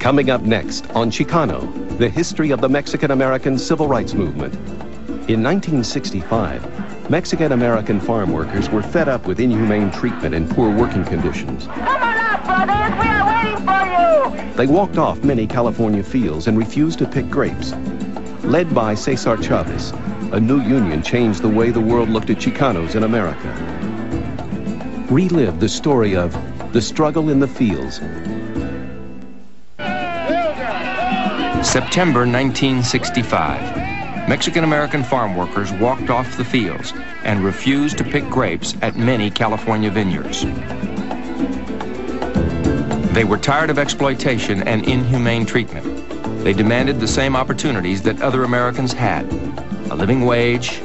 Coming up next on Chicano, the history of the Mexican-American civil rights movement. In 1965, Mexican-American farm workers were fed up with inhumane treatment and poor working conditions. Come on out, brothers. We are waiting for you. They walked off many California fields and refused to pick grapes. Led by Cesar Chavez, a new union changed the way the world looked at Chicanos in America. Relive the story of the struggle in the fields. September 1965. Mexican-American farm workers walked off the fields and refused to pick grapes at many California vineyards. They were tired of exploitation and inhumane treatment. They demanded the same opportunities that other Americans had: a living wage,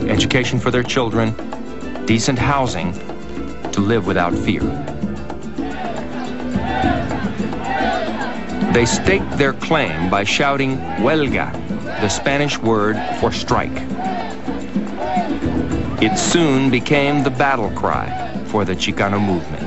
education for their children, decent housing, to live without fear. They staked their claim by shouting "huelga," the Spanish word for strike. It soon became the battle cry for the Chicano movement.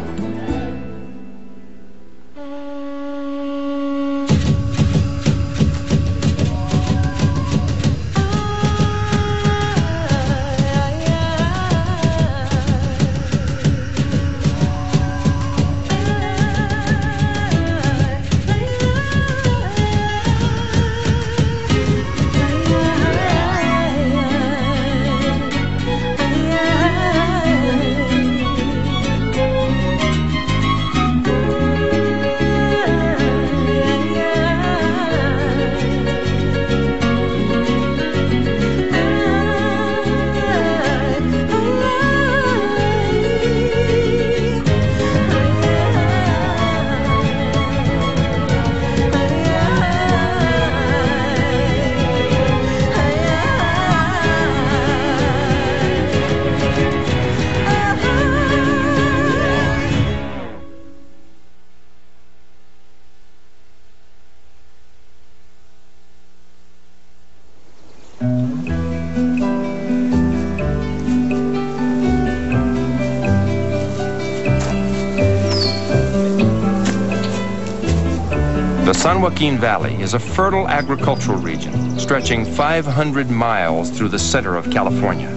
The San Joaquin Valley is a fertile agricultural region stretching 500 miles through the center of California.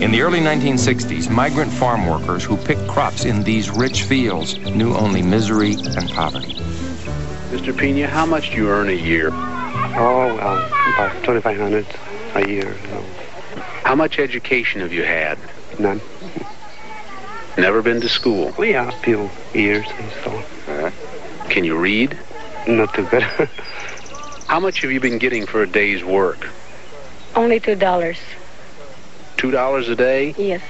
In the early 1960s, migrant farm workers who picked crops in these rich fields knew only misery and poverty. Mr. Pena, how much do you earn a year? Oh, well, about $2,500 a year. No. How much education have you had? None. Never been to school? Well, yeah, a few years and so. Can you read? Not too good. How much have you been getting for a day's work? Only $2. $2 a day? Yes.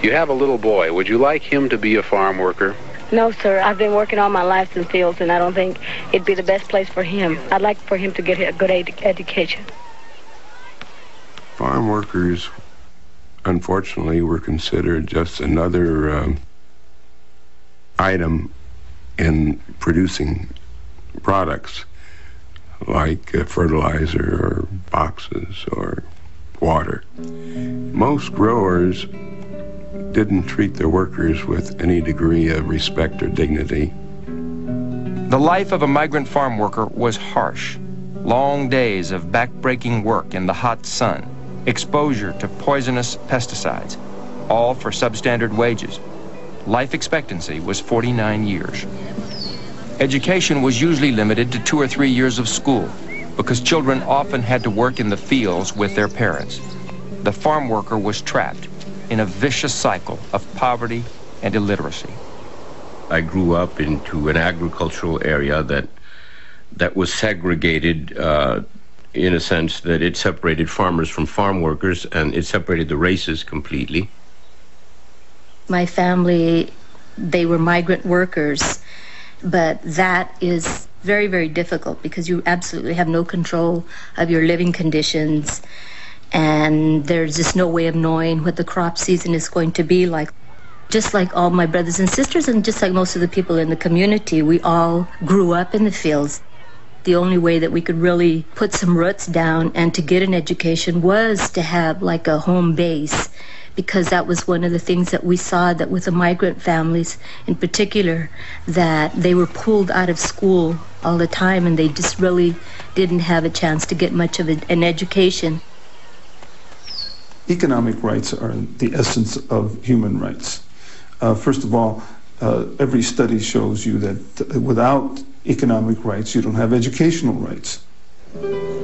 You have a little boy. Would you like him to be a farm worker? No, sir. I've been working all my life in fields, and I don't think it'd be the best place for him. I'd like for him to get a good education. Farm workers, unfortunately, were considered just another item in producing products like fertilizer or boxes or water. Most growers didn't treat their workers with any degree of respect or dignity. The life of a migrant farm worker was harsh. Long days of back-breaking work in the hot sun, exposure to poisonous pesticides, all for substandard wages. Life expectancy was 49 years. Education was usually limited to 2 or 3 years of school because children often had to work in the fields with their parents. The farm worker was trapped in a vicious cycle of poverty and illiteracy. I grew up into an agricultural area that was segregated in a sense that it separated farmers from farm workers, and it separated the races completely. My family, they were migrant workers, but that is very, very difficult because you absolutely have no control of your living conditions, and there's just no way of knowing what the crop season is going to be like. Just like all my brothers and sisters, and just like most of the people in the community, we all grew up in the fields. The only way that we could really put some roots down and to get an education was to have like a home base, because that was one of the things that we saw, that with the migrant families in particular, that they were pulled out of school all the time and they just really didn't have a chance to get much of an education. Economic rights are the essence of human rights. First of all, every study shows you that without economic rights, you don't have educational rights.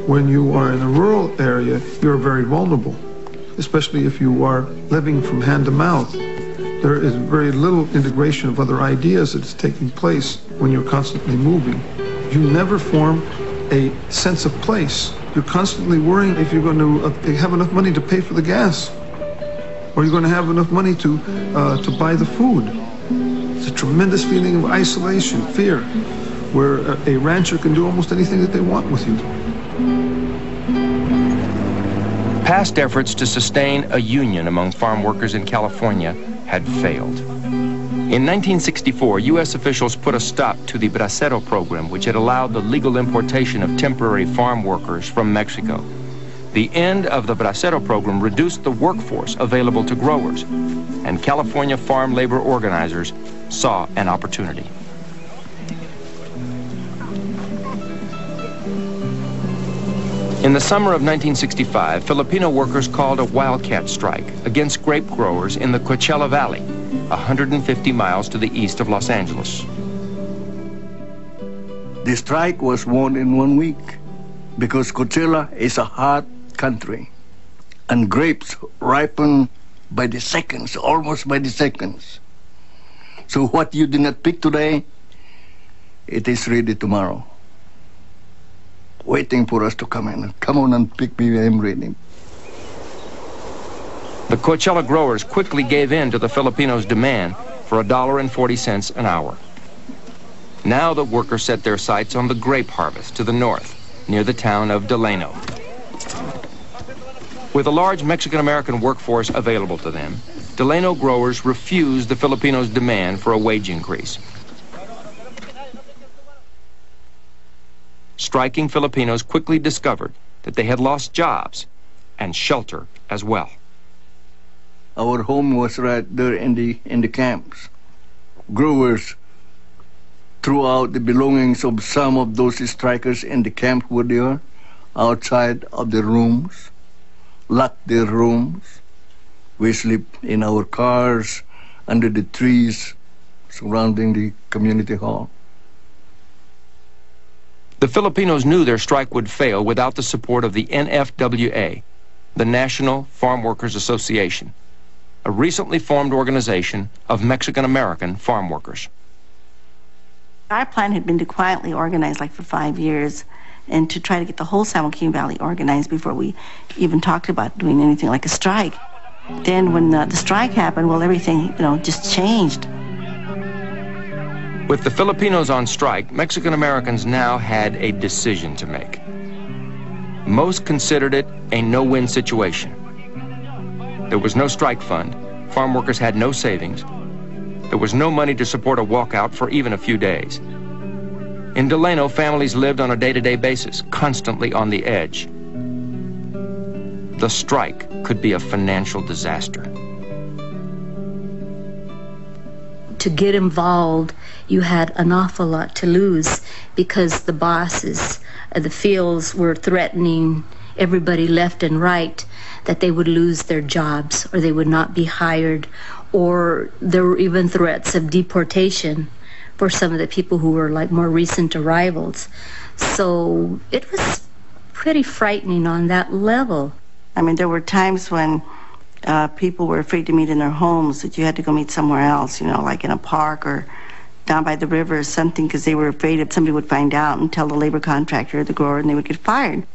When you are in a rural area, you're very vulnerable, especially if you are living from hand to mouth. There is very little integration of other ideas that's taking place when you're constantly moving. You never form a sense of place. You're constantly worrying if you're going to have enough money to pay for the gas, or you're going to have enough money to buy the food. It's a tremendous feeling of isolation, fear, where a rancher can do almost anything that they want with you. Past efforts to sustain a union among farm workers in California had failed. In 1964, U.S. officials put a stop to the Bracero program, which had allowed the legal importation of temporary farm workers from Mexico. The end of the Bracero program reduced the workforce available to growers, and California farm labor organizers saw an opportunity. In the summer of 1965, Filipino workers called a wildcat strike against grape growers in the Coachella Valley, 150 miles to the east of Los Angeles. The strike was won in 1 week because Coachella is a hot country and grapes ripen by the seconds, almost by the seconds. So what you do not pick today, it is ready tomorrow, waiting for us to come in. Come on and pick me, I'm ready. The Coachella growers quickly gave in to the Filipinos' demand for $1.40 an hour. Now the workers set their sights on the grape harvest to the north, near the town of Delano. With a large Mexican-American workforce available to them, Delano growers refused the Filipinos' demand for a wage increase. Striking Filipinos quickly discovered that they had lost jobs and shelter as well. Our home was right there in the camps. Growers threw out the belongings of some of those strikers in the camp where they are, outside of the rooms, locked their rooms. We sleep in our cars, under the trees surrounding the community hall. The Filipinos knew their strike would fail without the support of the NFWA, the National Farm Workers Association, a recently formed organization of Mexican-American farm workers. Our plan had been to quietly organize like for 5 years and to try to get the whole San Joaquin Valley organized before we even talked about doing anything like a strike. Then when the strike happened, well, everything, just changed. With the Filipinos on strike, Mexican-Americans now had a decision to make. Most considered it a no-win situation. There was no strike fund. Farm workers had no savings. There was no money to support a walkout for even a few days. In Delano, families lived on a day-to-day basis, constantly on the edge. The strike could be a financial disaster. To get involved, you had an awful lot to lose because the bosses of the fields were threatening everybody left and right that they would lose their jobs or they would not be hired, or there were even threats of deportation for some of the people who were like more recent arrivals. So it was pretty frightening on that level. I mean, there were times when people were afraid to meet in their homes, that you had to go meet somewhere else, like in a park or down by the river or something, because they were afraid if somebody would find out and tell the labor contractor or the grower and they would get fired.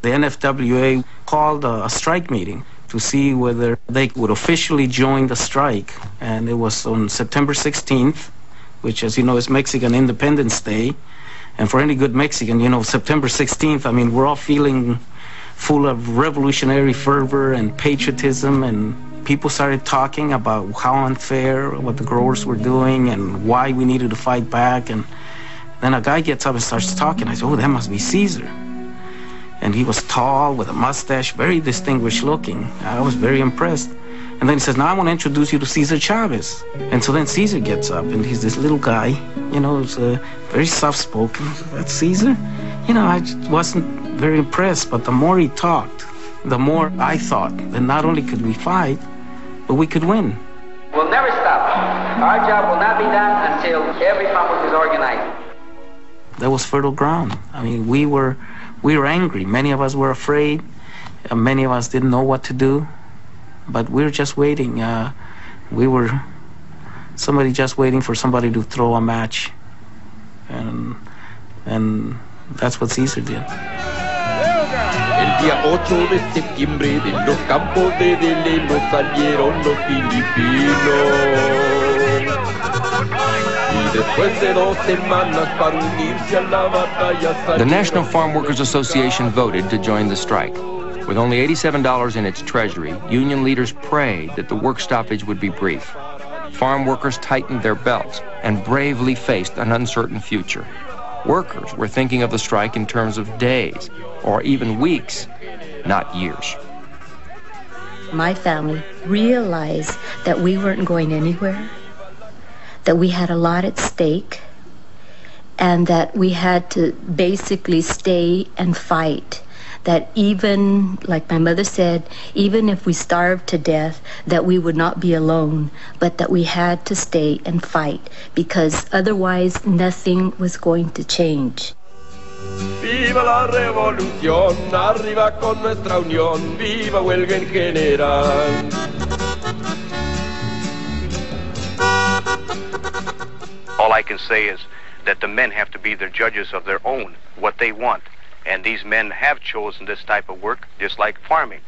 The NFWA called a strike meeting to see whether they would officially join the strike. And it was on September 16th, which, as you know, is Mexican Independence Day. And for any good Mexican, September 16th, I mean, we're all feeling full of revolutionary fervor and patriotism, and people started talking about how unfair what the growers were doing and why we needed to fight back. And then a guy gets up and starts talking. I said, oh, that must be Caesar. And he was tall with a mustache, very distinguished looking. I was very impressed. And then he says, now I want to introduce you to Cesar Chavez. And so then Cesar gets up, and he's this little guy, you know, he's very soft-spoken. That's Cesar? You know, I just wasn't very impressed, but the more he talked, the more I thought that not only could we fight, but we could win. We'll never stop. Our job will not be done until every farm worker is organized. That was fertile ground. I mean, we were angry. Many of us were afraid. Many of us didn't know what to do. But we were just waiting. We were somebody just waiting for somebody to throw a match. And that's what Cesar did. El día 8 de septiembre de los campos de Deleno salieron los filipinos. Y después de 2 semanas para unirse a la batalla salieron. The National Farm Workers Association voted to join the strike. With only $87 in its treasury, union leaders prayed that the work stoppage would be brief. Farm workers tightened their belts and bravely faced an uncertain future. Workers were thinking of the strike in terms of days or even weeks, not years. My family realized that we weren't going anywhere, that we had a lot at stake, and that we had to basically stay and fight. That even, like my mother said, even if we starved to death, that we would not be alone, but that we had to stay and fight, because otherwise nothing was going to change. Viva la revolución, arriba con nuestra unión, viva huelga en general. All I can say is that the men have to be the judges of their own, what they want. And these men have chosen this type of work, just like farming.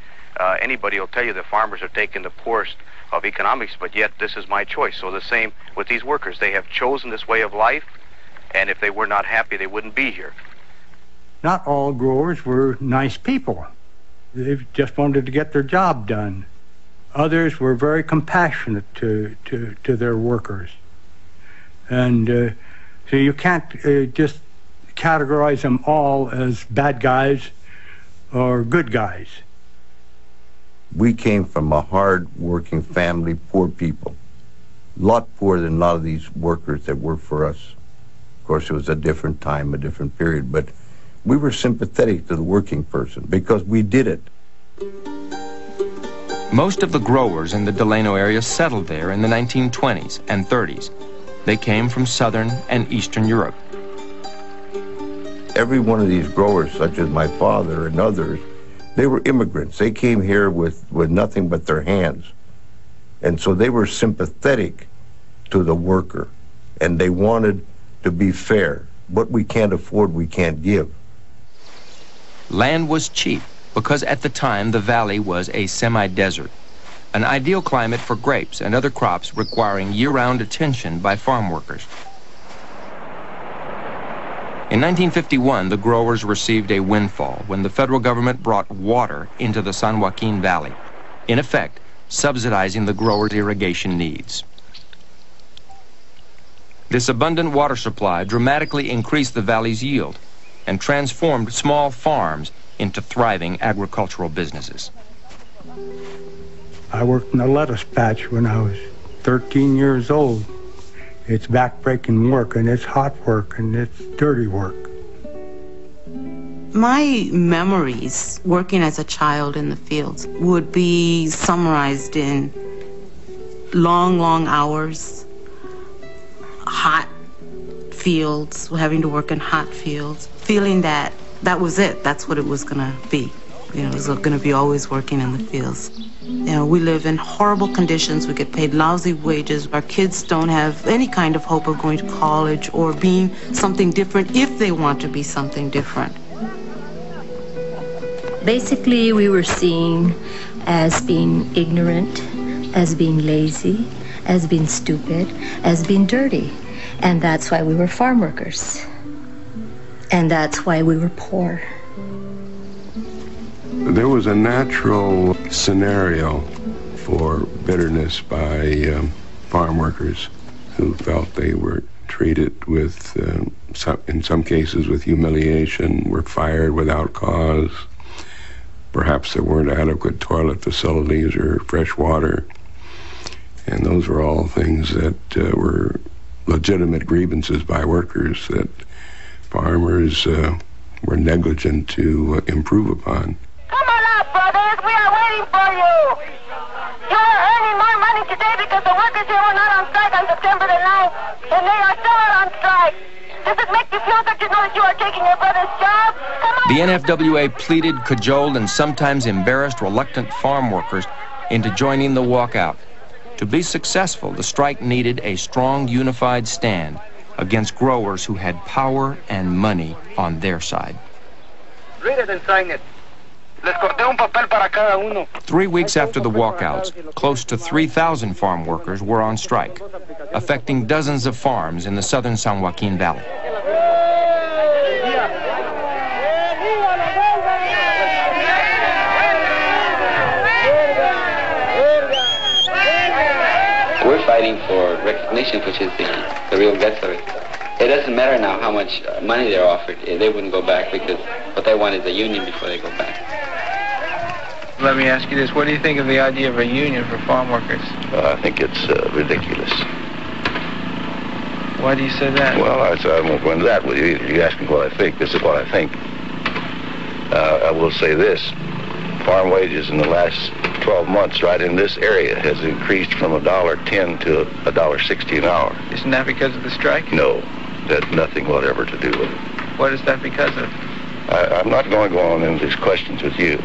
Anybody will tell you the farmers are taking the poorest of economics, but yet this is my choice. So the same with these workers. They have chosen this way of life, and if they were not happy, they wouldn't be here. Not all growers were nice people. They just wanted to get their job done. Others were very compassionate to their workers. And so you can't just categorize them all as bad guys or good guys. We came from a hard-working family, poor people. A lot poorer than a lot of these workers that work for us. Of course, it was a different time, a different period, but we were sympathetic to the working person because we did it. Most of the growers in the Delano area settled there in the 1920s and 30s. They came from Southern and Eastern Europe. Every one of these growers, such as my father and others, they were immigrants. They came here with nothing but their hands. And so they were sympathetic to the worker, and they wanted to be fair. What we can't afford, we can't give. Land was cheap because at the time the valley was a semi-desert, an ideal climate for grapes and other crops requiring year-round attention by farm workers. In 1951, the growers received a windfall when the federal government brought water into the San Joaquin Valley, in effect, subsidizing the growers' irrigation needs. This abundant water supply dramatically increased the valley's yield and transformed small farms into thriving agricultural businesses. I worked in a lettuce patch when I was 13 years old. It's back-breaking work, and it's hot work, and it's dirty work. My memories working as a child in the fields would be summarized in long, long hours, hot fields, having to work in hot fields, feeling that that was it, that's what it was going to be. You know, it was going to be always working in the fields. You know, we live in horrible conditions. We get paid lousy wages. Our kids don't have any kind of hope of going to college or being something different if they want to be something different. Basically, we were seen as being ignorant, as being lazy, as being stupid, as being dirty. And that's why we were farm workers. And that's why we were poor. There was a natural scenario for bitterness by farm workers who felt they were treated with in some cases with humiliation, were fired without cause. Perhaps there weren't adequate toilet facilities or fresh water. And those were all things that were legitimate grievances by workers that farmers were negligent to improve upon. Come on out, brothers. We are waiting for you. You are earning more money today because the workers here were not on strike on September the 9th, and they are still out on strike. Does it make you feel that you know that you are taking your brother's job? Come on. The NFWA pleaded, cajoled, and sometimes embarrassed reluctant farm workers into joining the walkout. To be successful, the strike needed a strong, unified stand against growers who had power and money on their side. Read it and sign it. Les corté un papel para cada uno. 3 weeks after the walkouts, close to 3,000 farm workers were on strike, affecting dozens of farms in the southern San Joaquin Valley. We're fighting for recognition, which is the real guts of it. It doesn't matter now how much money they're offered. They wouldn't go back because what they want is a union before they go back. Let me ask you this. What do you think of the idea of a union for farm workers? I think it's ridiculous. Why do you say that? Well, I won't go into that with you. You ask me what I think. This is what I think. I will say this. Farm wages in the last 12 months right in this area has increased from $1.10 to $1.60 an hour. Isn't that because of the strike? No, that's nothing whatever to do with it. What is that because of? I'm not going to go on into these questions with you.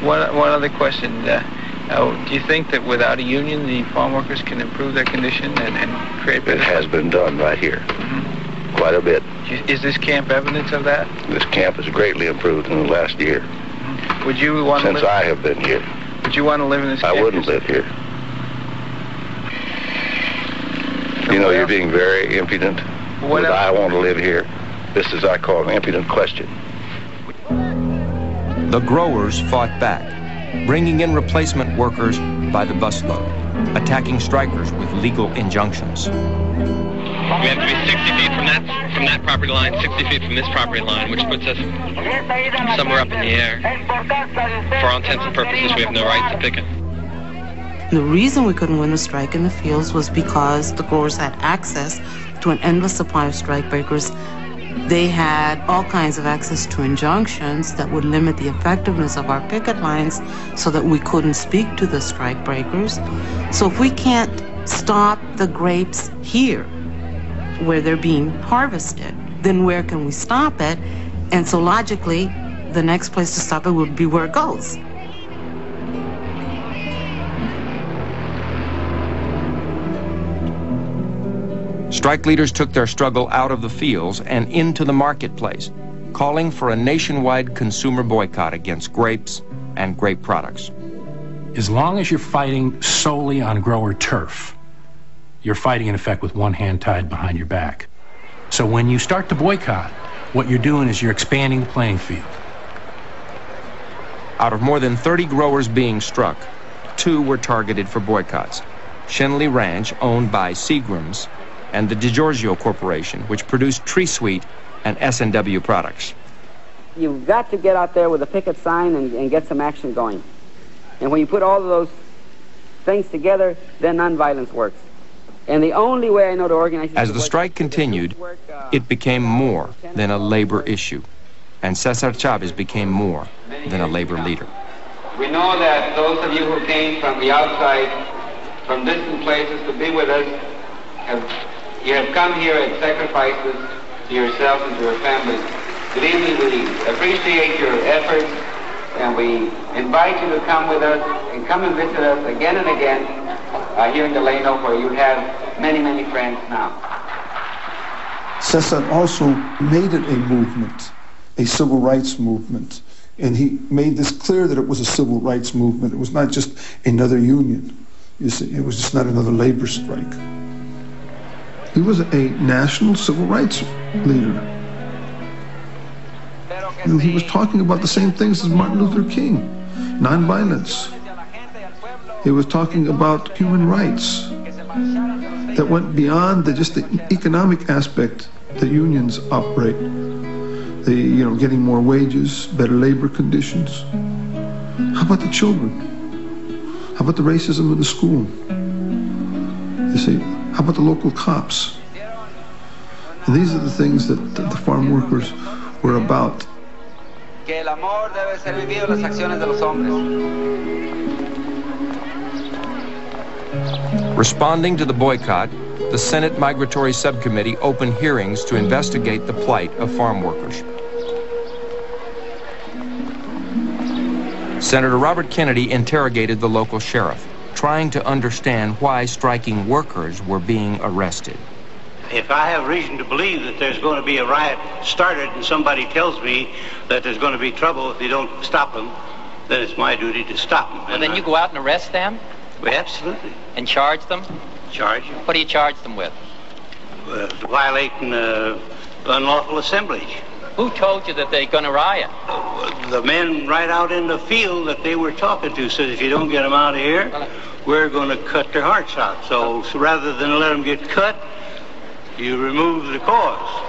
One other question. Do you think that without a union, the farm workers can improve their condition and create better? It has been done right here. Quite a bit. Is this camp evidence of that? This camp has greatly improved in the last year. Would you want Since I have been here. Would you want to live in this camp? I wouldn't live here. You know, you're being very impudent. Would I want to live here? This is, I call, an impudent question. The growers fought back, bringing in replacement workers by the busload, attacking strikers with legal injunctions. We have to be 60 feet from that property line, 60 feet from this property line, which puts us somewhere up in the air. For all intents and purposes, we have no right to picket. The reason we couldn't win the strike in the fields was because the growers had access to an endless supply of strikebreakers. They had all kinds of access to injunctions that would limit the effectiveness of our picket lines so that we couldn't speak to the strikebreakers. So if we can't stop the grapes here, where they're being harvested, then where can we stop it? And so logically, the next place to stop it would be where it goes. Strike leaders took their struggle out of the fields and into the marketplace, calling for a nationwide consumer boycott against grapes and grape products. As long as you're fighting solely on grower turf, you're fighting, in effect, with one hand tied behind your back. So when you start to boycott, what you're doing is you're expanding the playing field. Out of more than 30 growers being struck, 2 were targeted for boycotts. Shenley Ranch, owned by Seagram's, and the DiGiorgio Corporation, which produced Tree Sweet and S&W products. You've got to get out there with a picket sign and get some action going. And when you put all of those things together, then nonviolence works. And the only way I know to organize... As the strike continued, it became more than a labor issue, and Cesar Chavez became more than a labor leader. We know that those of you who came from the outside, from distant places to be with us, you have come here at sacrifices to yourselves and to your families. Good evening, we appreciate your efforts, and we invite you to come with us and come and visit us again and again here in Delano, where you have many, many friends now. Cesar also made it a movement, a civil rights movement, and he made this clear that it was a civil rights movement. It was not just another union. You see, it was just not another labor strike. He was a national civil rights leader. And he was talking about the same things as Martin Luther King, nonviolence. He was talking about human rights, that went beyond just the economic aspect that unions operate. Getting more wages, better labor conditions. How about the children? How about the racism in the school? You see, how about the local cops? And these are the things that the farm workers were about. Que el amor debe ser vivido en las acciones de los hombres. Responding to the boycott, the Senate Migratory Subcommittee opened hearings to investigate the plight of farm workers. Senator Robert Kennedy interrogated the local sheriff, trying to understand why striking workers were being arrested. If I have reason to believe that there's going to be a riot started and somebody tells me that there's going to be trouble if you don't stop them, then it's my duty to stop them. And then you go out and arrest them? Well, absolutely. And charge them? Charge them. What do you charge them with? Violating unlawful assemblage. Who told you that they're going to riot? The men right out in the field that they were talking to said, if you don't get them out of here, we're going to cut their hearts out. So rather than let them get cut, you remove the cause.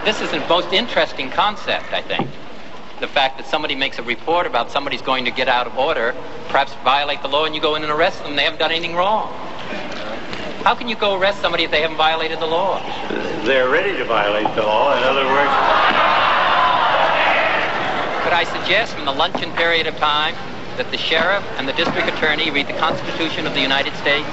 This is the most interesting concept, I think. The fact that somebody makes a report about somebody's going to get out of order, perhaps violate the law, and you go in and arrest them. They haven't done anything wrong. How can you go arrest somebody if they haven't violated the law? They're ready to violate the law, in other words. Could I suggest from the luncheon period of time that the sheriff and the district attorney read the Constitution of the United States?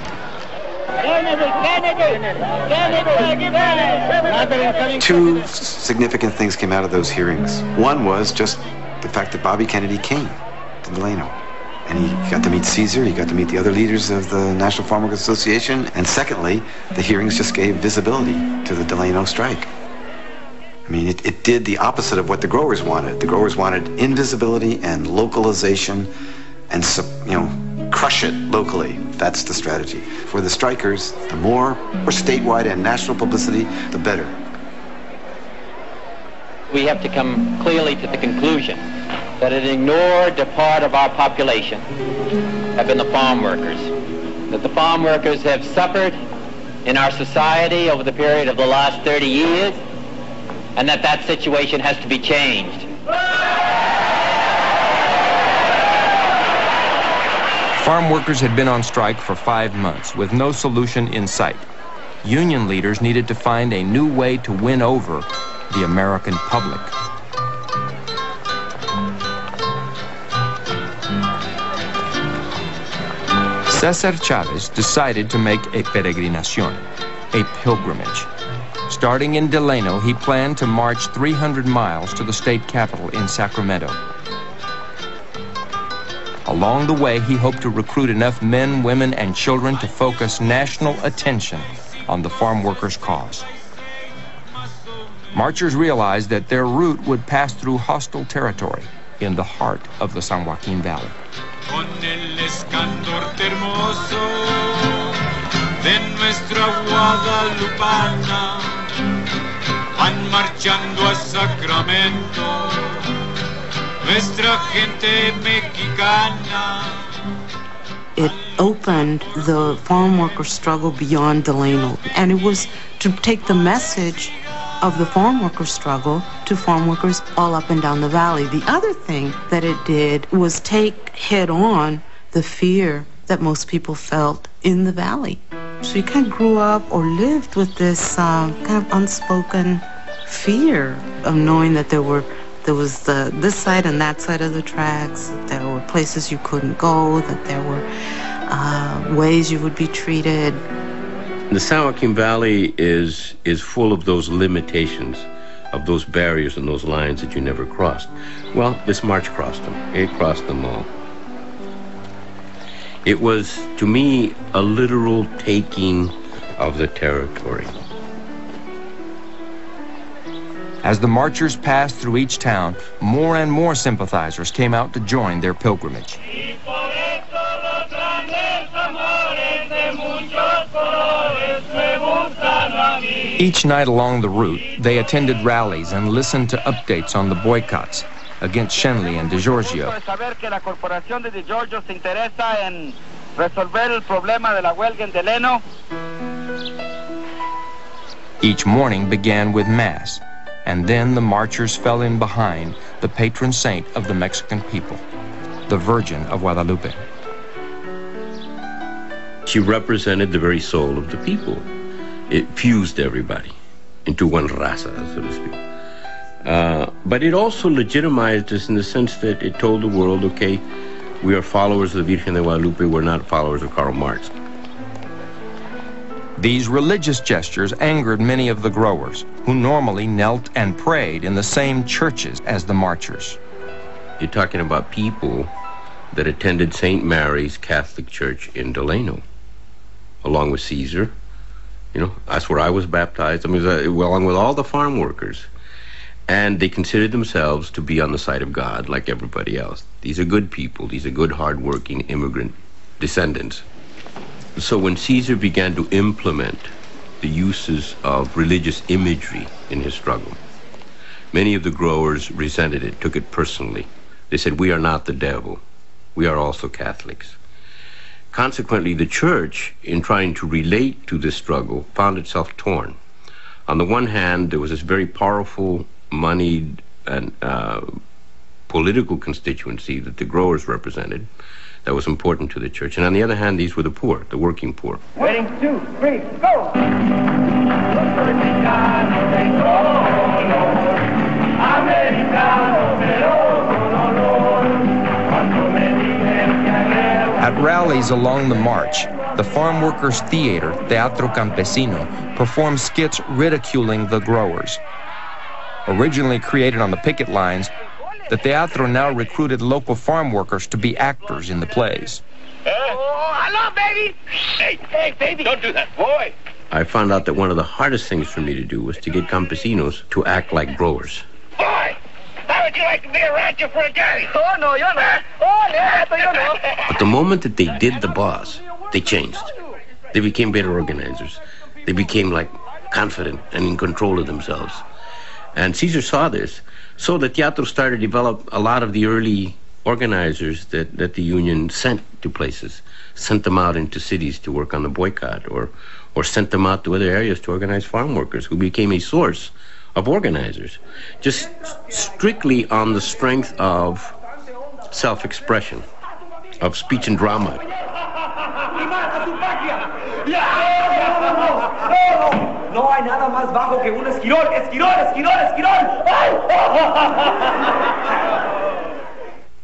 Two significant things came out of those hearings. One was just the fact that Bobby Kennedy came to Delano. And he got to meet Caesar, he got to meet the other leaders of the National Farm Workers Association. And secondly, the hearings just gave visibility to the Delano strike. I mean, it did the opposite of what the growers wanted. The growers wanted invisibility and localization and, crush it locally. That's the strategy. For the strikers, the more statewide and national publicity, the better. We have to come clearly to the conclusion that an ignored part of our population have been the farm workers. That the farm workers have suffered in our society over the period of the last 30 years, and that situation has to be changed. Farm workers had been on strike for 5 months with no solution in sight. Union leaders needed to find a new way to win over the American public. Cesar Chavez decided to make a peregrinación, a pilgrimage. Starting in Delano, he planned to march 300 miles to the state capital in Sacramento. Along the way, he hoped to recruit enough men, women, and children to focus national attention on the farm workers' cause. Marchers realized that their route would pass through hostile territory in the heart of the San Joaquin Valley. Con el escandor hermoso de nuestra guadalupana van marchando a Sacramento nuestra gente mexicana. It opened the farm worker struggle beyond Delano, and it was to take the message of the farm worker struggle to farm workers all up and down the valley. The other thing that it did was take head on the fear that most people felt in the valley. So you kind of grew up or lived with this kind of unspoken fear of knowing that there was this side and that side of the tracks, that there were places you couldn't go, that there were ways you would be treated. The San Joaquin Valley is full of those limitations, of those barriers and those lines that you never crossed. Well, this march crossed them. It crossed them all. It was, to me, a literal taking of the territory. As the marchers passed through each town, more and more sympathizers came out to join their pilgrimage. Each night along the route, they attended rallies and listened to updates on the boycotts against Shenley and DeGiorgio. resolver el problema de la huelga en Delano. Each morning began with Mass, and then the marchers fell in behind the patron saint of the Mexican people, the Virgin of Guadalupe. She represented the very soul of the people. It fused everybody into one raza, so to speak. But it also legitimized us in the sense that it told the world, okay, we are followers of the Virgen de Guadalupe, we're not followers of Karl Marx. These religious gestures angered many of the growers, who normally knelt and prayed in the same churches as the marchers. You're talking about people that attended St. Mary's Catholic Church in Delano, along with Caesar. You know, that's where I was baptized. I mean, along with all the farm workers. And they considered themselves to be on the side of God like everybody else. These are good people. These are good, hard-working immigrant descendants. So when Caesar began to implement the uses of religious imagery in his struggle, many of the growers resented it, took it personally. They said, we are not the devil. We are also Catholics. Consequently, the church, in trying to relate to this struggle, found itself torn. On the one hand, there was this very powerful, moneyed, and political constituency that the growers represented that was important to the church. And on the other hand, these were the poor, the working poor. 1, 2, 3, go! At rallies along the march, the farm workers' theater, Teatro Campesino, performed skits ridiculing the growers. Originally created on the picket lines, the teatro now recruited local farm workers to be actors in the plays. Oh, hello, baby! Hey, baby! Don't do that, boy! I found out that one of the hardest things for me to do was to get campesinos to act like growers. Boy! How would you like to be a rancher for a day? Oh, no, you're not. Oh, yeah, but you're not. But the moment that they did the boss, they changed. They became better organizers. They became, like, confident and in control of themselves. And Caesar saw this, so the teatro started to develop a lot of the early organizers that the union sent to places, sent them out into cities to work on the boycott, or sent them out to other areas to organize farm workers, who became a source of organizers, just strictly on the strength of self-expression, of speech and drama. No hay nada más bajo que un esquirol, esquirol, esquirol, esquirol.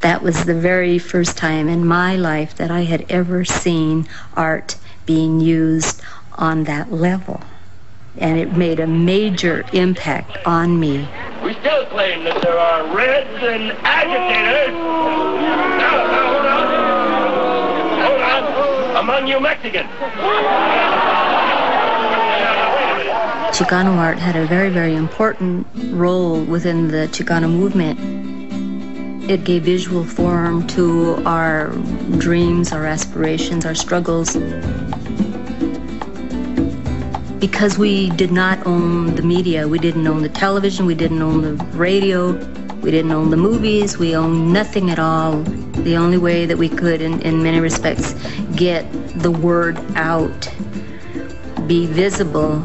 That was the very first time in my life that I had ever seen art being used on that level. And it made a major impact on me. We still claim that there are reds and agitators. Hold on. Among you Mexicans. Chicano art had a very, very important role within the Chicano movement. It gave visual form to our dreams, our aspirations, our struggles. Because we did not own the media, we didn't own the television, we didn't own the radio, we didn't own the movies, we owned nothing at all. The only way that we could, in many respects, get the word out, be visible,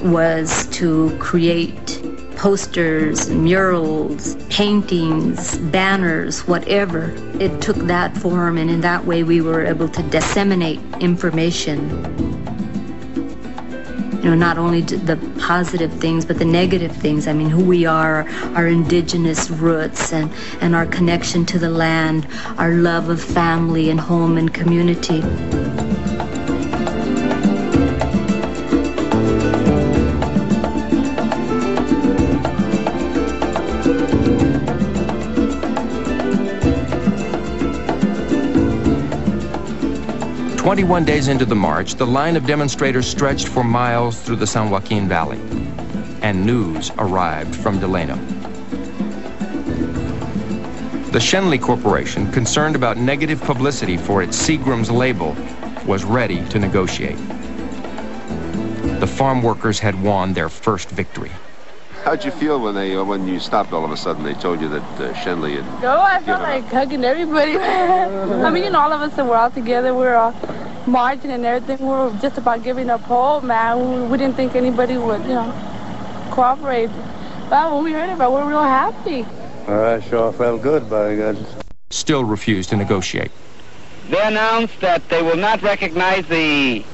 was to create posters, murals, paintings, banners, whatever. It took that form, and in that way we were able to disseminate information. You know, not only the positive things, but the negative things. I mean, who we are, our indigenous roots, and our connection to the land, our love of family and home and community. 21 days into the march, the line of demonstrators stretched for miles through the San Joaquin Valley, and news arrived from Delano. The Schenley Corporation, concerned about negative publicity for its Seagram's label, was ready to negotiate. The farm workers had won their first victory. How'd you feel when you stopped all of a sudden? They told you that Shenley had... No, I felt like hugging everybody, man. I mean, all of us that were all together, we were all marching and everything. We were just about giving up hope, man. We didn't think anybody would, cooperate. But when we heard about it, we were real happy. I sure felt good, by God. Still refused to negotiate. They announced that they will not recognize the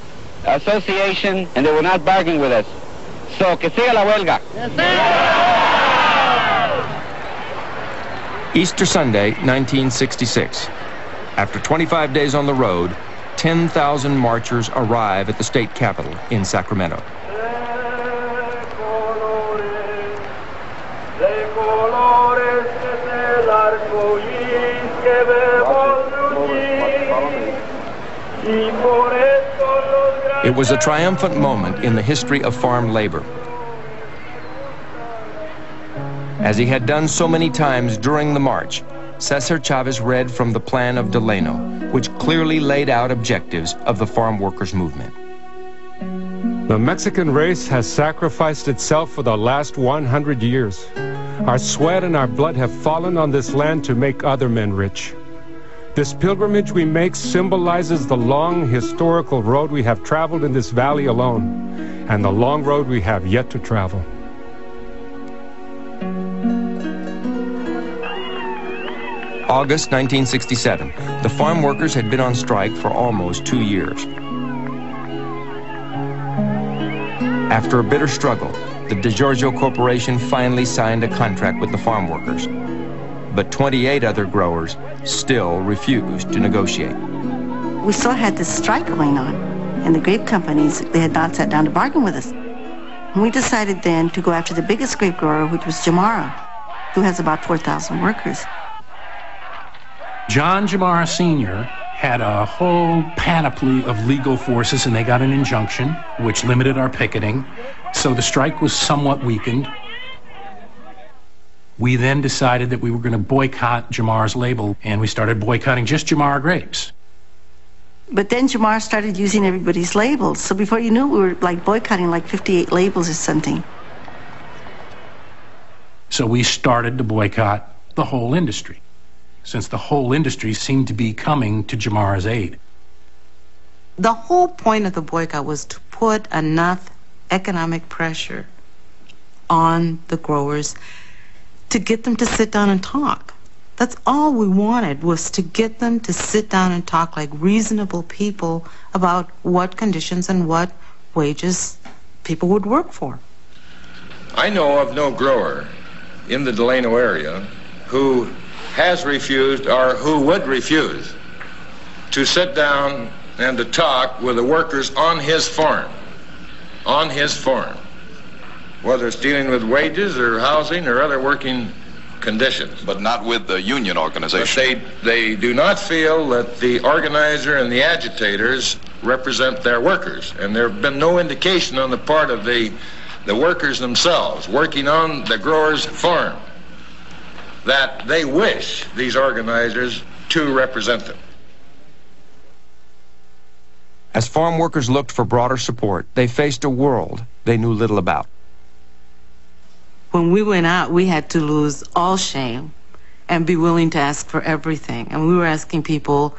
association and they will not bargain with us. So, que siga la huelga. Easter Sunday, 1966. After 25 days on the road, 10,000 marchers arrive at the state capitol in Sacramento. It was a triumphant moment in the history of farm labor. As he had done so many times during the march, Cesar Chavez read from the plan of Delano, which clearly laid out objectives of the farm workers' movement. The Mexican race has sacrificed itself for the last 100 years. Our sweat and our blood have fallen on this land to make other men rich. This pilgrimage we make symbolizes the long historical road we have traveled in this valley alone, and the long road we have yet to travel. August 1967. The farm workers had been on strike for almost 2 years. After a bitter struggle, the DeGiorgio Corporation finally signed a contract with the farm workers. But 28 other growers still refused to negotiate. We still had this strike going on, and the grape companies, they had not sat down to bargain with us. And we decided then to go after the biggest grape grower, which was Jamara, who has about 4,000 workers. John Jamara Sr. had a whole panoply of legal forces, and they got an injunction, which limited our picketing. So the strike was somewhat weakened. We then decided that we were going to boycott Jamara's label, and we started boycotting just Jamara grapes. But then Jamara started using everybody's labels. So before you knew it, we were like boycotting like 58 labels or something. So we started to boycott the whole industry, since the whole industry seemed to be coming to Jamara's aid. The whole point of the boycott was to put enough economic pressure on the growers to get them to sit down and talk. That's all we wanted, was to get them to sit down and talk like reasonable people about what conditions and what wages people would work for. I know of no grower in the Delano area who has refused or who would refuse to sit down and to talk with the workers on his farm, whether it's dealing with wages or housing or other working conditions. But not with the union organization. But they do not feel that the organizer and the agitators represent their workers. And there have been no indication on the part of the workers themselves working on the growers' farm that they wish these organizers to represent them. As farm workers looked for broader support, they faced a world they knew little about. When we went out, we had to lose all shame and be willing to ask for everything. And we were asking people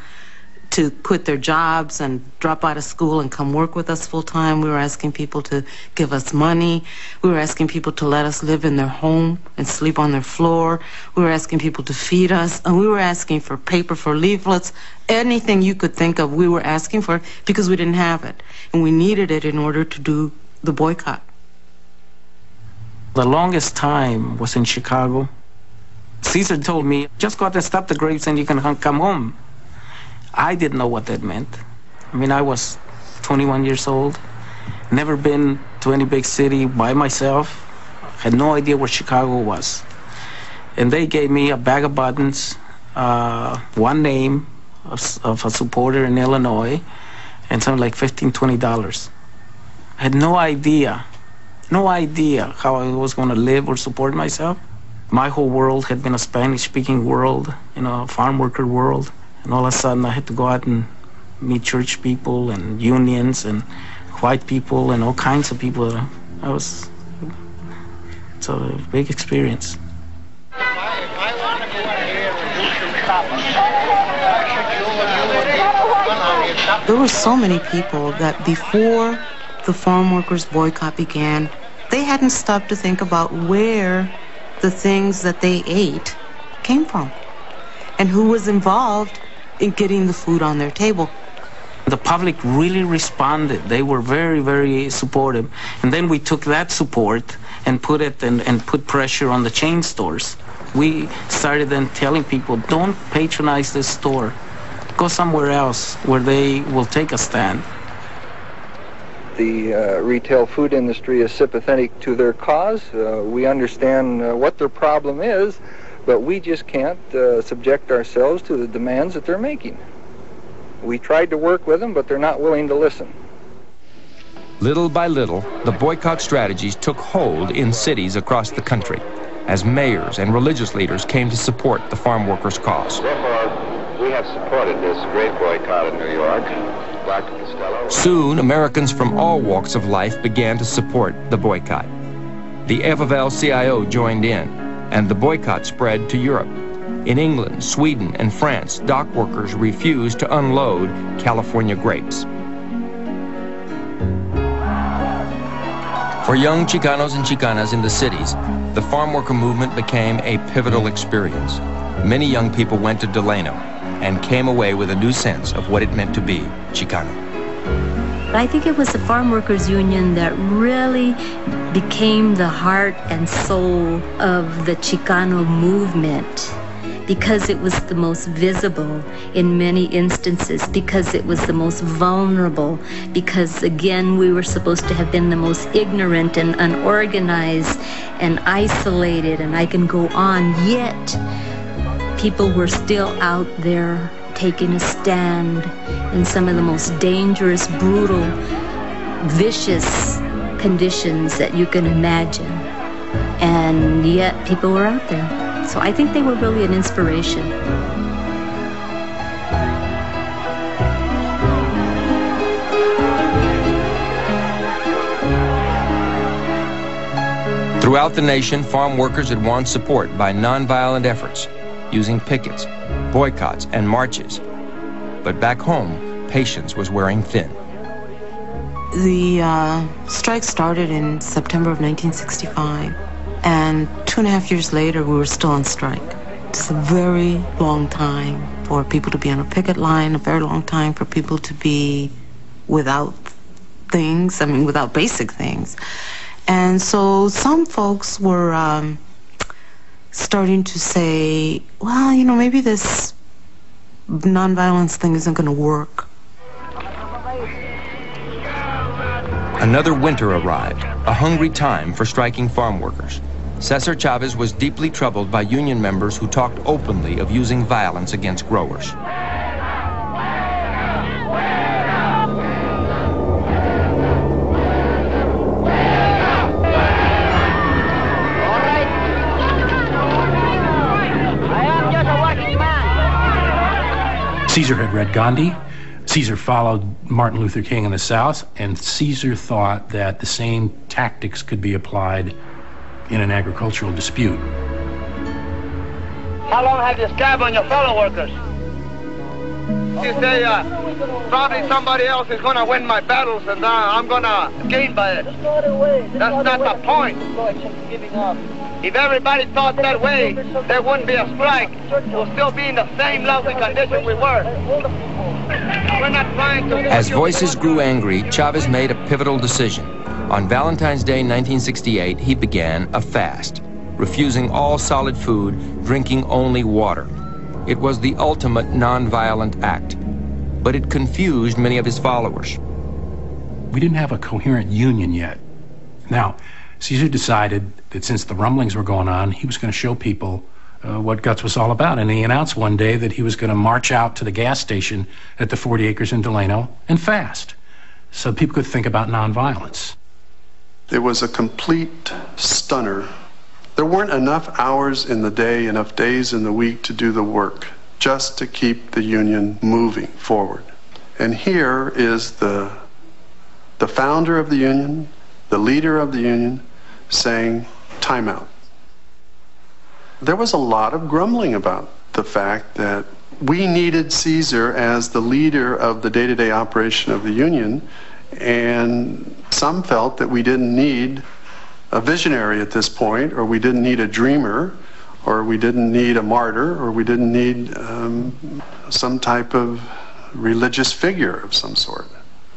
to quit their jobs and drop out of school and come work with us full time. We were asking people to give us money. We were asking people to let us live in their home and sleep on their floor. We were asking people to feed us. And we were asking for paper, for leaflets, anything you could think of, we were asking for, because we didn't have it. And we needed it in order to do the boycott. The longest time was in Chicago. Caesar told me, just go out and stop the grapes and you can come home. I didn't know what that meant. I mean, I was 21 years old, never been to any big city by myself, had no idea where Chicago was. And they gave me a bag of buttons, one name of a supporter in Illinois, and something like $15, $20. I had no idea how I was going to live or support myself. My whole world had been a Spanish-speaking world, a farm worker world. And all of a sudden, I had to go out and meet church people and unions and white people and all kinds of people. It's a big experience. There were so many people that before the farm workers' boycott began, they hadn't stopped to think about where the things that they ate came from and who was involved in getting the food on their table. The public really responded. They were very, very supportive. And then we took that support and put it and put pressure on the chain stores. We started then telling people, don't patronize this store. Go somewhere else where they will take a stand. The retail food industry is sympathetic to their cause. We understand what their problem is, but we just can't subject ourselves to the demands that they're making. We tried to work with them, but they're not willing to listen. Little by little, the boycott strategies took hold in cities across the country as mayors and religious leaders came to support the farm workers' cause. Therefore, we have supported this great boycott in New York. Dr. Costello. Soon, Americans from all walks of life began to support the boycott. The FFL-CIO joined in, and the boycott spread to Europe. In England, Sweden, and France, dock workers refused to unload California grapes. For young Chicanos and Chicanas in the cities, the farm worker movement became a pivotal experience. Many young people went to Delano and came away with a new sense of what it meant to be Chicano. I think it was the Farm Workers Union that really became the heart and soul of the Chicano movement, because it was the most visible in many instances, because it was the most vulnerable, because again we were supposed to have been the most ignorant and unorganized and isolated, and I can go on, yet people were still out there taking a stand in some of the most dangerous, brutal, vicious conditions that you can imagine. And yet people were out there. So I think they were really an inspiration. Throughout the nation, farm workers had won support by nonviolent efforts, using pickets, boycotts, and marches. But back home, patience was wearing thin. The strike started in September of 1965, and 2.5 years later, we were still on strike. It's a very long time for people to be on a picket line, a very long time for people to be without things, without basic things. And so some folks were starting to say, well, maybe this nonviolence thing isn't going to work. Another winter arrived, a hungry time for striking farm workers. Cesar Chavez was deeply troubled by union members who talked openly of using violence against growers. Caesar had read Gandhi. Caesar followed Martin Luther King in the South, and Caesar thought that the same tactics could be applied in an agricultural dispute. How long have you scabbed on your fellow workers? You say probably somebody else is going to win my battles and I'm going to gain by it. That's not the point. If everybody thought that way, there wouldn't be a strike. We'll still be in the same lovely condition we were. We're not trying to... As voices grew angry, Chavez made a pivotal decision. On Valentine's Day 1968, he began a fast, refusing all solid food, drinking only water. It was the ultimate nonviolent act, but it confused many of his followers. We didn't have a coherent union yet. Now, Caesar decided that since the rumblings were going on, he was going to show people what guts was all about. And he announced one day that he was going to march out to the gas station at the 40 Acres in Delano and fast, so people could think about nonviolence. It was a complete stunner. There weren't enough hours in the day, enough days in the week to do the work, just to keep the union moving forward. And here is the founder of the union, the leader of the union, saying, timeout. There was a lot of grumbling about the fact that we needed Caesar as the leader of the day-to-day operation of the union, and some felt that we didn't need a visionary at this point, or we didn't need a dreamer, or we didn't need a martyr, or we didn't need some type of religious figure of some sort.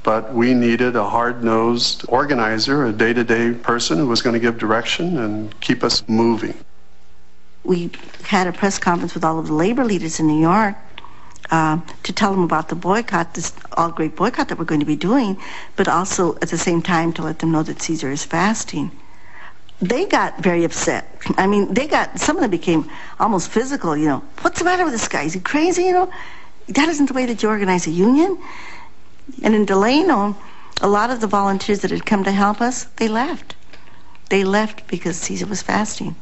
But we needed a hard-nosed organizer, a day-to-day person who was going to give direction and keep us moving. We had a press conference with all of the labor leaders in New York to tell them about the boycott, this all-great boycott that we're going to be doing, but also at the same time to let them know that Caesar is fasting. They got very upset. I mean, some of them became almost physical, you know. What's the matter with this guy? Is he crazy, you know? That isn't the way that you organize a union. And in Delano, a lot of the volunteers that had come to help us, they left. They left because Caesar was fasting.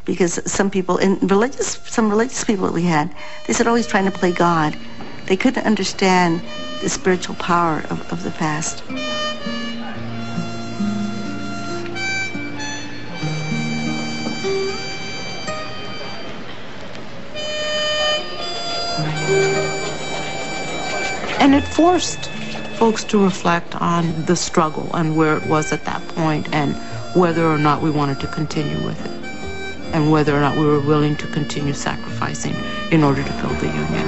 Because some people, some religious people that we had, they said, oh, he's trying to play God. They couldn't understand the spiritual power of the fast. And it forced folks to reflect on the struggle and where it was at that point and whether or not we wanted to continue with it and whether or not we were willing to continue sacrificing in order to build the union.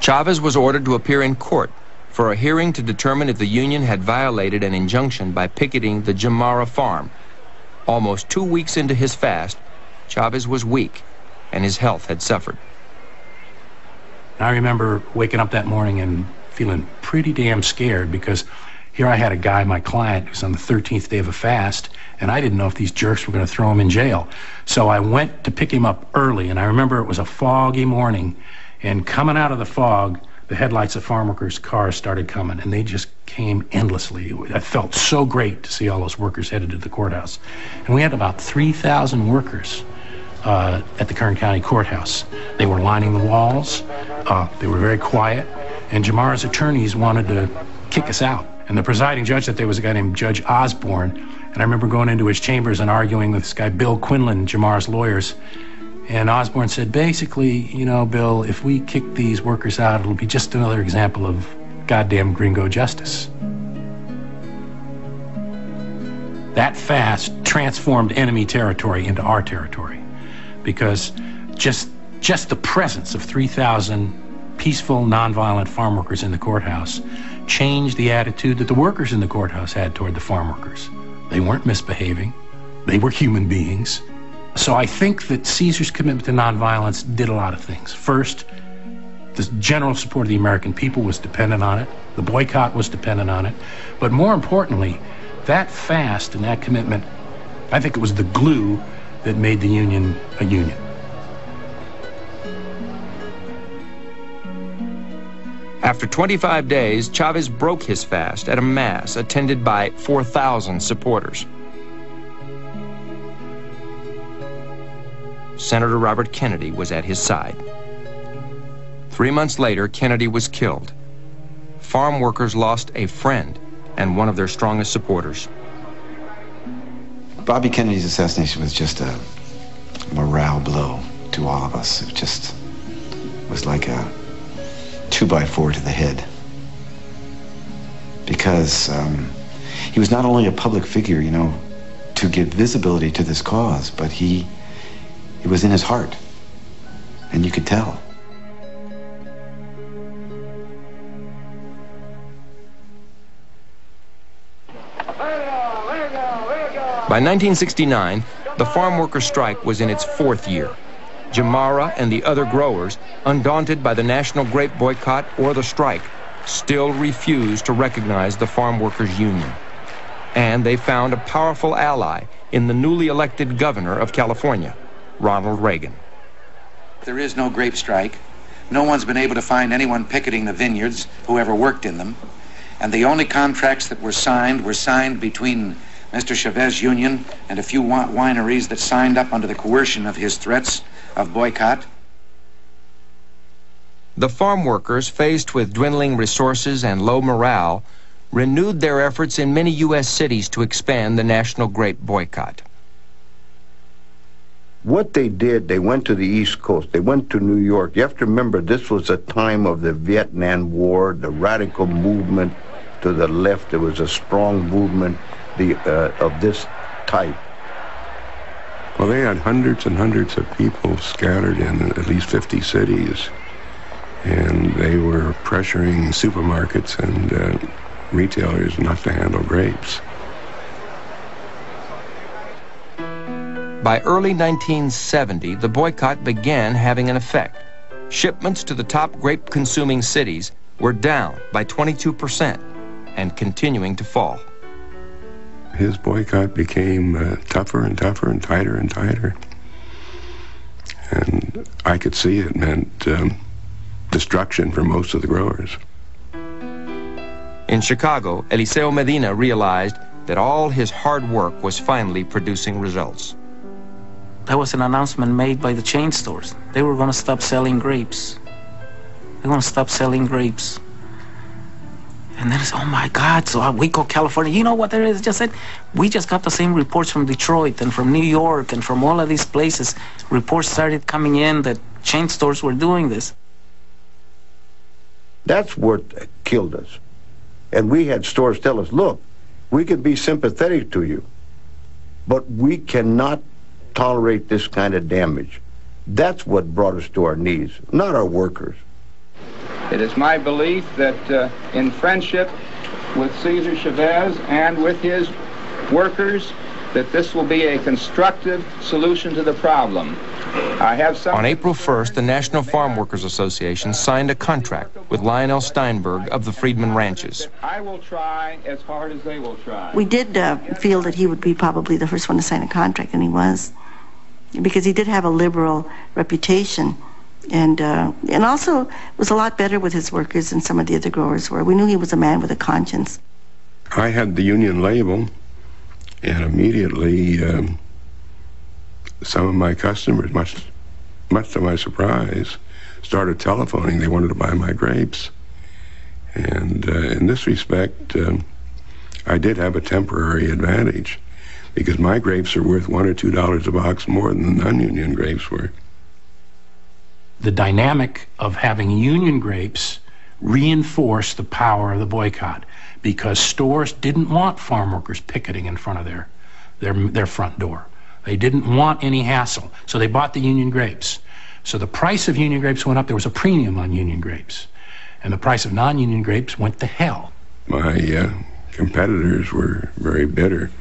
Chavez was ordered to appear in court for a hearing to determine if the union had violated an injunction by picketing the Jamara farm. Almost 2 weeks into his fast, Chavez was weak, and his health had suffered. I remember waking up that morning and feeling pretty damn scared because here I had a guy, my client, who's on the 13th day of a fast, and I didn't know if these jerks were going to throw him in jail. So I went to pick him up early, and I remember it was a foggy morning, and coming out of the fog, the headlights of farm workers' cars started coming, and they just came endlessly. I felt so great to see all those workers headed to the courthouse. And we had about 3,000 workers at the Kern County Courthouse. They were lining the walls. They were very quiet. And Jamara's attorneys wanted to kick us out. And the presiding judge that day was a guy named Judge Osborne. And I remember going into his chambers and arguing with this guy, Bill Quinlan, Jamara's lawyers. And Osborne said, basically, you know, Bill, if we kick these workers out, it'll be just another example of goddamn gringo justice. That fast transformed enemy territory into our territory because just the presence of 3,000 peaceful, nonviolent farm workers in the courthouse changed the attitude that the workers in the courthouse had toward the farm workers. They weren't misbehaving. They were human beings. So I think that Caesar's commitment to nonviolence did a lot of things. First, the general support of the American people was dependent on it. The boycott was dependent on it. But more importantly, that fast and that commitment, I think it was the glue that made the union a union. After 25 days, Chavez broke his fast at a mass attended by 4,000 supporters. Senator Robert Kennedy was at his side. 3 months later, Kennedy was killed. Farm workers lost a friend and one of their strongest supporters. Bobby Kennedy's assassination was just a morale blow to all of us. It just was like a 2x4 to the head. Because he was not only a public figure, you know, to give visibility to this cause, but it was in his heart, and you could tell. By 1969, the farm worker strike was in its 4th year. Jamara and the other growers, undaunted by the national grape boycott or the strike, still refused to recognize the farm workers' union. And they found a powerful ally in the newly elected governor of California, Ronald Reagan. There is no grape strike. No one's been able to find anyone picketing the vineyards who ever worked in them. And the only contracts that were signed between Mr. Chavez' union and a few wineries that signed up under the coercion of his threats of boycott. The farm workers, faced with dwindling resources and low morale, renewed their efforts in many U.S. cities to expand the national grape boycott. What they did, they went to the East Coast. They went to New York. You have to remember, this was a time of the Vietnam War, the radical movement to the left. There was a strong movement of this type. Well, they had hundreds and hundreds of people scattered in at least 50 cities, and they were pressuring supermarkets and retailers not to handle grapes. By early 1970, the boycott began having an effect. Shipments to the top grape-consuming cities were down by 22% and continuing to fall. His boycott became tougher and tougher and tighter and tighter. And I could see it meant destruction for most of the growers. In Chicago, Eliseo Medina realized that all his hard work was finally producing results. There was an announcement made by the chain stores. They were going to stop selling grapes. They're going to stop selling grapes. And then it's, oh my God, so we call California. You know what there is? Just said, we just got the same reports from Detroit and from New York and from all of these places. Reports started coming in that chain stores were doing this. That's what killed us. And we had stores tell us, look, we can be sympathetic to you, but we cannot tolerate this kind of damage. That's what brought us to our knees, not our workers. It is my belief that in friendship with Cesar Chavez and with his workers, that this will be a constructive solution to the problem. On April 1st, the National Farm Workers Association signed a contract with Lionel Steinberg of the Freedman Ranches. I will try as hard as they will try. We did feel that he would be probably the first one to sign a contract, and he was, because he did have a liberal reputation, and also was a lot better with his workers than some of the other growers were. We knew he was a man with a conscience. I had the union label, and immediately some of my customers, much to my surprise, started telephoning. They wanted to buy my grapes. And in this respect, I did have a temporary advantage, because my grapes are worth $1 or $2 a box more than the non-union grapes were. The dynamic of having union grapes reinforced the power of the boycott, because stores didn't want farm workers picketing in front of their front door. They didn't want any hassle, so they bought the union grapes. So the price of union grapes went up. There was a premium on union grapes, and the price of non-union grapes went to hell. My competitors were very bitter.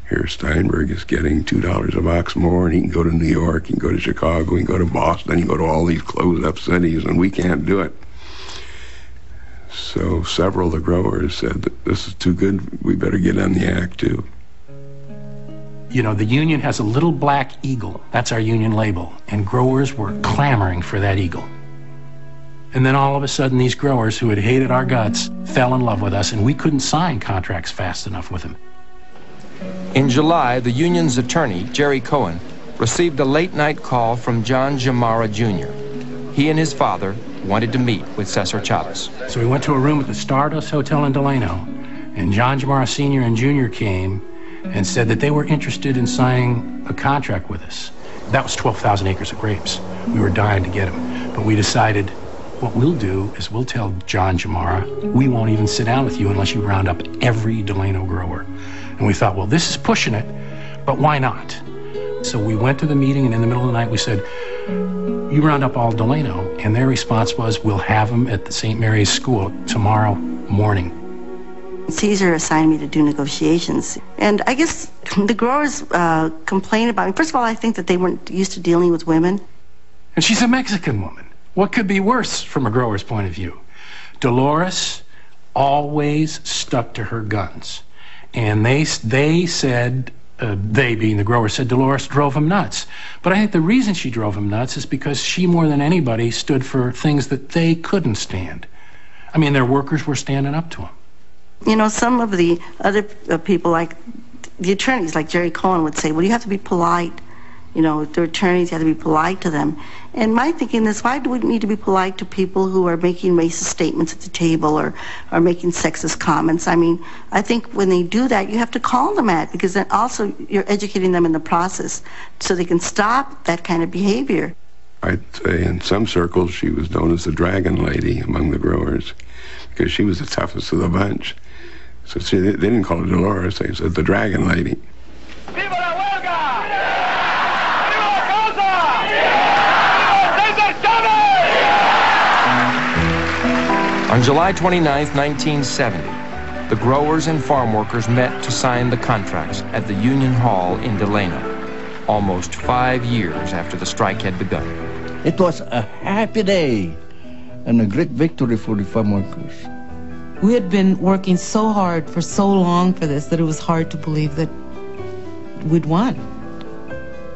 Here Steinberg is getting $2 a box more, and he can go to New York, he can go to Chicago, he can go to Boston, he can go to all these closed-up cities, and we can't do it. So several of the growers said, this is too good, we better get on the act too. You know, the union has a little black eagle. That's our union label. And growers were clamoring for that eagle. And then all of a sudden, these growers who had hated our guts fell in love with us, and we couldn't sign contracts fast enough with them. In July, the union's attorney, Jerry Cohen, received a late-night call from John Jamara Jr. He and his father wanted to meet with Cesar Chavez. So we went to a room at the Stardust Hotel in Delano, and John Jamara Sr. and Jr. came and said that they were interested in signing a contract with us. That was 12,000 acres of grapes. We were dying to get them. But we decided what we'll do is we'll tell John Jamara, we won't even sit down with you unless you round up every Delano grower. And we thought, well, this is pushing it, but why not? So we went to the meeting, and in the middle of the night we said, you round up all Delano. And their response was, we'll have them at the St. Mary's School tomorrow morning. Cesar assigned me to do negotiations. And I guess the growers complained about me. First of all, I think that they weren't used to dealing with women. And she's a Mexican woman. What could be worse from a grower's point of view? Dolores always stuck to her guns. And they said, they being the growers, said Dolores drove him nuts. But I think the reason she drove him nuts is because she, more than anybody, stood for things that they couldn't stand. I mean, their workers were standing up to them. You know, some of the other people, like the attorneys, like Jerry Cohen would say, well, you have to be polite. You know, their attorneys, you have to be polite to them. And my thinking is, why do we need to be polite to people who are making racist statements at the table or are making sexist comments? I mean, I think when they do that, you have to call them out, because then also you're educating them in the process so they can stop that kind of behavior. I'd say in some circles she was known as the Dragon Lady among the growers, because she was the toughest of the bunch. So see, they didn't call her Dolores, they said the Dragon Lady. On July 29, 1970, the growers and farm workers met to sign the contracts at the Union Hall in Delano, almost 5 years after the strike had begun. It was a happy day and a great victory for the farm workers. We had been working so hard for so long for this that it was hard to believe that we'd won.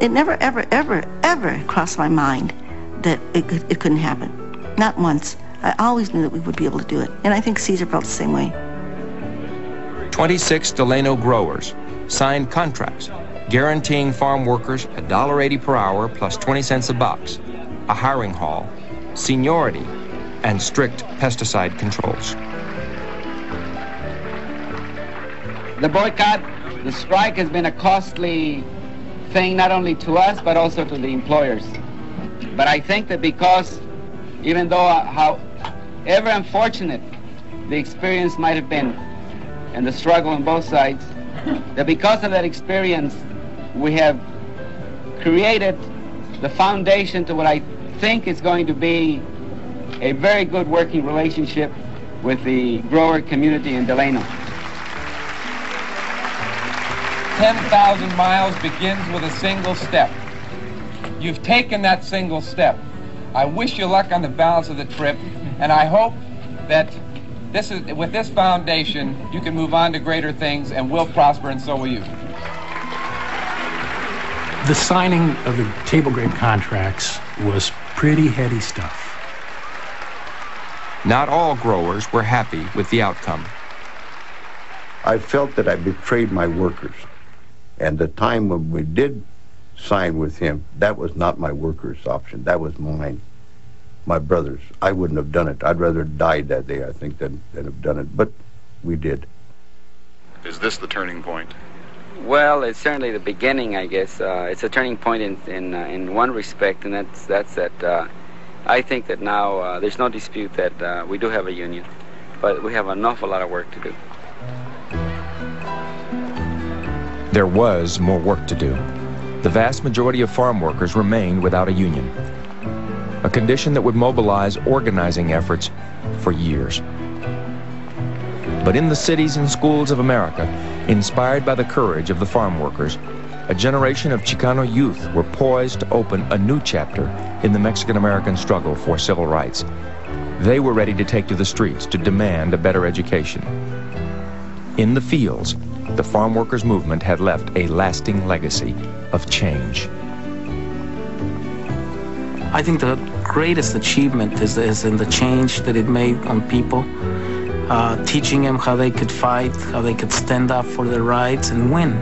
It never, ever, ever, ever crossed my mind that it couldn't happen. Not once. I always knew that we would be able to do it. And I think Caesar felt the same way. 26 Delano growers signed contracts guaranteeing farm workers $1.80 per hour plus 20 cents a box, a hiring hall, seniority, and strict pesticide controls. The boycott, the strike has been a costly thing not only to us but also to the employers. But I think that because, even though however unfortunate the experience might have been and the struggle on both sides, that because of that experience we have created the foundation to what I think is going to be a very good working relationship with the grower community in Delano. 10,000 miles begins with a single step. You've taken that single step. I wish you luck on the balance of the trip, and I hope that with this foundation, you can move on to greater things, and we'll prosper, and so will you. The signing of the table grape contracts was pretty heady stuff. Not all growers were happy with the outcome. I felt that I betrayed my workers. And the time when we did sign with him, that was not my workers' option. That was mine, my brother's. I wouldn't have done it. I'd rather have died that day, I think, than have done it. But we did. Is this the turning point? Well, it's certainly the beginning, I guess. It's a turning point in one respect, and that's that I think that now there's no dispute that we do have a union, but we have an awful lot of work to do. There was more work to do. The vast majority of farm workers remained without a union, a condition that would mobilize organizing efforts for years. But in the cities and schools of America, inspired by the courage of the farm workers, a generation of Chicano youth were poised to open a new chapter in the Mexican-American struggle for civil rights. They were ready to take to the streets to demand a better education. In the fields, the farm workers' movement had left a lasting legacy of change. I think the greatest achievement is in the change that it made on people, teaching them how they could fight, how they could stand up for their rights and win.